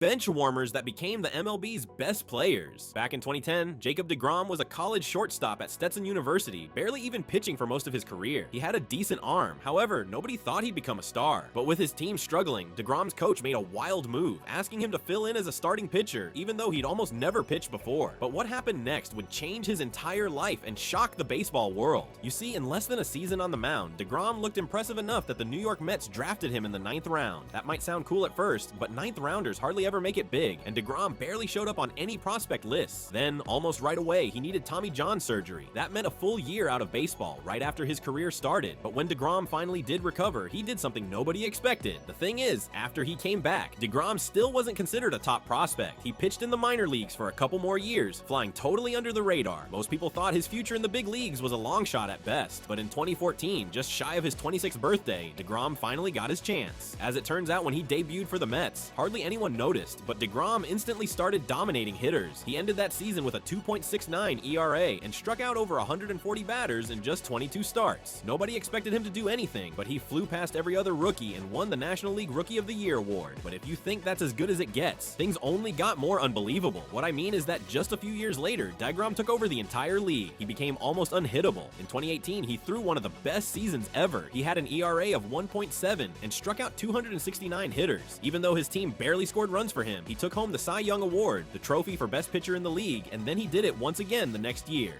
benchwarmers that became the MLB's best players. Back in 2010, Jacob deGrom was a college shortstop at Stetson University, barely even pitching for most of his career. He had a decent arm, however, nobody thought he'd become a star. But with his team struggling, deGrom's coach made a wild move, asking him to fill in as a starting pitcher, even though he'd almost never pitched before. But what happened next would change his entire life and shock the baseball world. You see, in less than a season on the mound, deGrom looked impressive enough that the New York Mets drafted him in the 9th round. That might sound cool at first, but 9th rounders hardly ever make it big, and deGrom barely showed up on any prospect lists. Then, almost right away, he needed Tommy John surgery. That meant a full year out of baseball, right after his career started. But when deGrom finally did recover, he did something nobody expected. The thing is, after he came back, deGrom still wasn't considered a top prospect. He pitched in the minor leagues for a couple more years, flying totally under the radar. Most people thought his future in the big leagues was a long shot at best. But in 2014, just shy of his 26th birthday, deGrom finally got his chance. As it turns out, when he debuted for the Mets, hardly anyone noticed, but deGrom instantly started dominating hitters. He ended that season with a 2.69 ERA and struck out over 140 batters in just 22 starts. Nobody expected him to do anything, but he flew past every other rookie and won the National League Rookie of the Year award. But if you think that's as good as it gets, things only got more unbelievable. What I mean is that just a few years later, deGrom took over the entire league. He became almost unhittable. In 2018, he threw one of the best seasons ever. He had an ERA of 1.7 and struck out 269 hitters. Even though his team barely scored runs for him, he took home the Cy Young Award, the trophy for best pitcher in the league, and then he did it once again the next year.